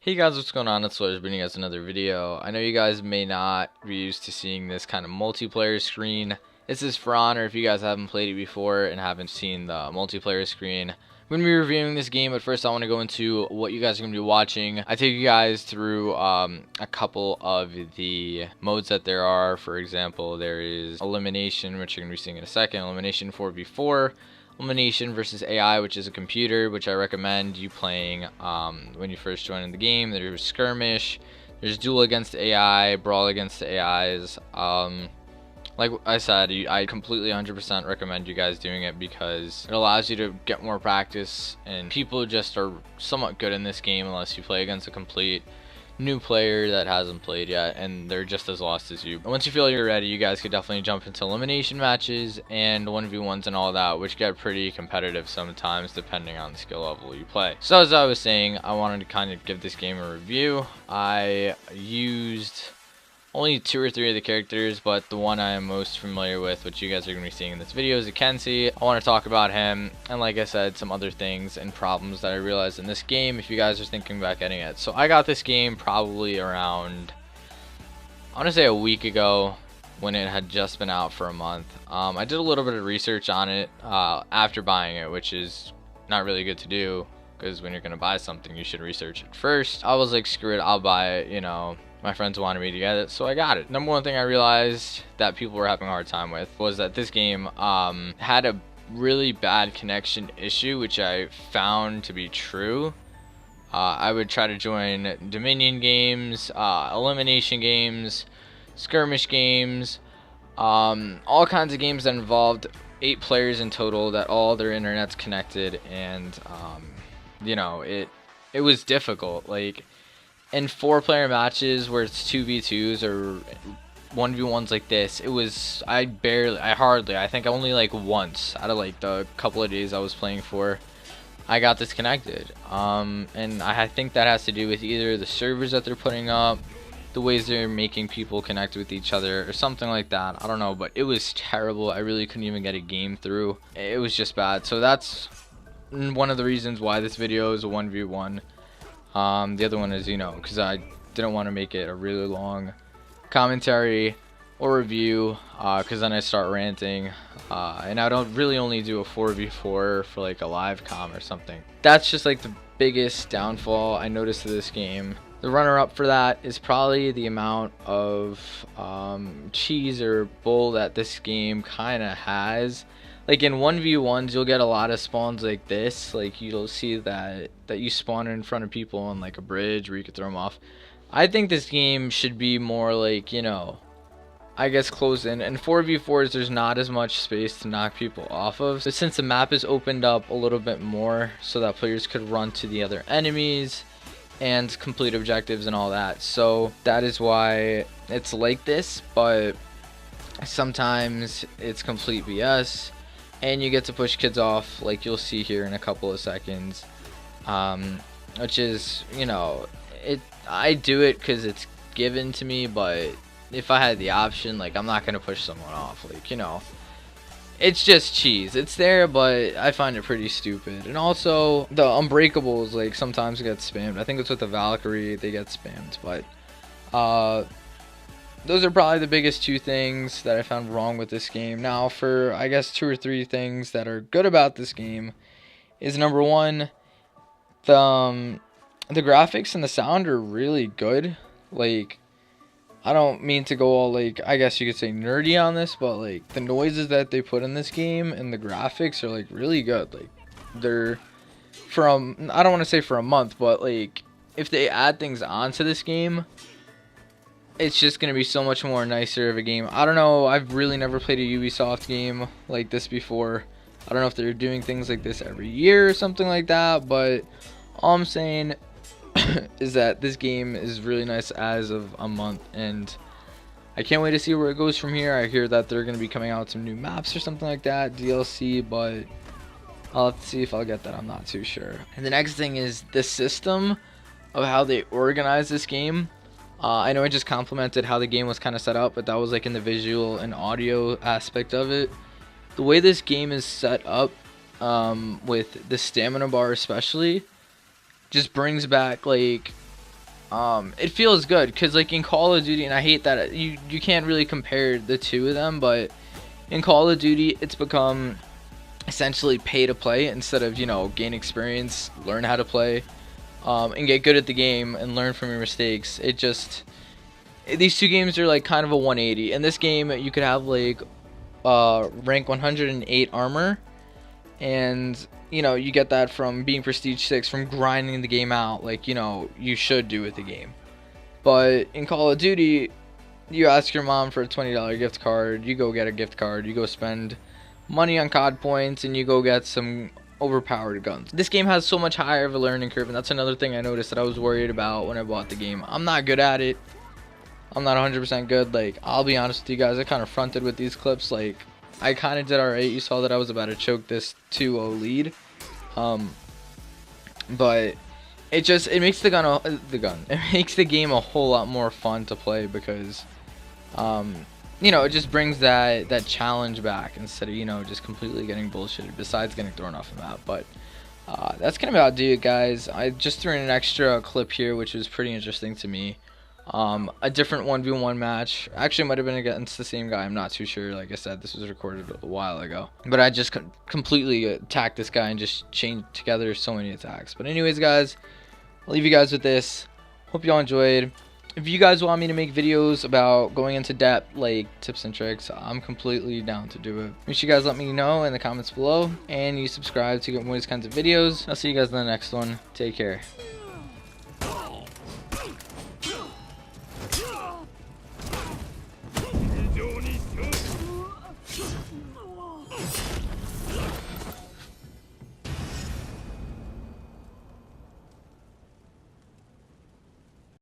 Hey guys, what's going on? It's Sweaters bringing us another video. I know you guys may not be used to seeing this kind of multiplayer screen. This is For Honor if you guys haven't played it before and haven't seen the multiplayer screen. I'm going to be reviewing this game, but first I want to go into what you guys are going to be watching. I take you guys through a couple of the modes that there are. For example, there is Elimination, which you're going to be seeing in a second. Elimination 4v4. Elimination versus AI, which is a computer, which I recommend you playing when you first join in the game. There's Skirmish, there's Duel against AI, Brawl against the AIs. Like I said, I completely 100% recommend you guys doing it because it allows you to get more practice, and people just are somewhat good in this game unless you play against a complete new player that hasn't played yet and they're just as lost as you. And once you feel you're ready, you guys could definitely jump into elimination matches and 1v1s and all that, which get pretty competitive sometimes depending on the skill level you play. So as I was saying, I wanted to kind of give this game a review. I used only 2 or 3 of the characters, but the one I am most familiar with, which you guys are going to be seeing in this video, is Akensi. I want to talk about him, and like I said, some other things and problems that I realized in this game if you guys are thinking about getting it. So I got this game probably around, I want to say a week ago, when it had just been out for a month. I did a little bit of research on it after buying it, which is not really good to do, because when you're going to buy something, you should research it first. I was like, screw it, I'll buy it, you know. My friends wanted me to get it, so I got it. Number one thing I realized that people were having a hard time with was that this game had a really bad connection issue, which I found to be true. I would try to join Dominion games, elimination games, skirmish games, all kinds of games that involved 8 players in total that all their internet's connected, and you know, it was difficult. Like, in 4-player matches where it's 2v2s or 1v1s like this, it was, I think only like once out of like the couple of days I was playing for, I got disconnected. And I think that has to do with either the servers that they're putting up, the ways they're making people connect with each other, or something like that. I don't know, but it was terrible. I really couldn't even get a game through. It was just bad. So that's one of the reasons why this video is a 1v1. The other one is, you know, because I didn't want to make it a really long commentary or review, because then I start ranting, and I don't really only do a 4v4 for like a live com or something. That's just like the biggest downfall I noticed of this game. The runner-up for that is probably the amount of cheese or bull that this game kind of has. Like in 1v1s, you'll get a lot of spawns like this. Like you'll see that you spawn in front of people on like a bridge where you could throw them off. I think this game should be more like, you know, I guess closed in. And 4v4s, there's not as much space to knock people off of. But since the map is opened up a little bit more so that players could run to the other enemies and complete objectives and all that. So that is why it's like this, but sometimes it's complete BS. And you get to push kids off, like you'll see here in a couple of seconds, which is, you know, I do it because it's given to me, but if I had the option, like, I'm not going to push someone off, like, you know, it's just cheese. It's there, but I find it pretty stupid. And also, the Unbreakables, like, sometimes get spammed. I think it's with the Valkyrie, they get spammed, but, those are probably the biggest 2 things that I found wrong with this game. Now, for, I guess, 2 or 3 things that are good about this game is, number 1, the graphics and the sound are really good. Like, I don't mean to go all, like, I guess you could say nerdy on this, but, like, the noises that they put in this game and the graphics are, like, really good. Like, they're from, I don't want to say for a month, but, like, if they add things onto this game, it's just going to be so much more nicer of a game. I don't know, I've really never played a Ubisoft game like this before. I don't know if they're doing things like this every year or something like that, but all I'm saying is that this game is really nice as of a month, and I can't wait to see where it goes from here. I hear that they're going to be coming out with some new maps or something like that, DLC, but I'll have to see if I'll get that. I'm not too sure. And the next thing is the system of how they organize this game. I know I just complimented how the game was kind of set up, but that was like in the visual and audio aspect of it. The way this game is set up, with the stamina bar especially, just brings back like it feels good, because like in Call of Duty, and I hate that you can't really compare the two of them, but in Call of Duty it's become essentially pay to play instead of, you know, gain experience, learn how to play, and get good at the game and learn from your mistakes. It just, these two games are like kind of a 180. In this game you could have like rank 108 armor, and you know, you get that from being prestige 6, from grinding the game out like, you know, you should do with the game. But in Call of Duty, you ask your mom for a $20 gift card, you go get a gift card, you go spend money on COD points, and you go get some overpowered guns. This game has so much higher of a learning curve, and that's another thing I noticed that I was worried about when I bought the game. I'm not good at it. I'm not 100% good. Like, I'll be honest with you guys, I kind of fronted with these clips. Like, I kind of did alright. You saw that I was about to choke this 2-0 lead. But it makes it makes the game a whole lot more fun to play, because you know, it just brings that challenge back, instead of, you know, just completely getting bullshitted, besides getting thrown off the map. But that's gonna about do it, guys. I just threw in an extra clip here, which was pretty interesting to me. A different 1v1 match. Actually, might have been against the same guy, I'm not too sure. Like I said, this was recorded a while ago, but I just completely attacked this guy and just chained together so many attacks. But anyways, guys, I'll leave you guys with this. Hope y'all enjoyed. If you guys want me to make videos about going into depth, like tips and tricks, I'm completely down to do it. Make sure you guys let me know in the comments below, and you subscribe to get more of these kinds of videos. I'll see you guys in the next one. Take care.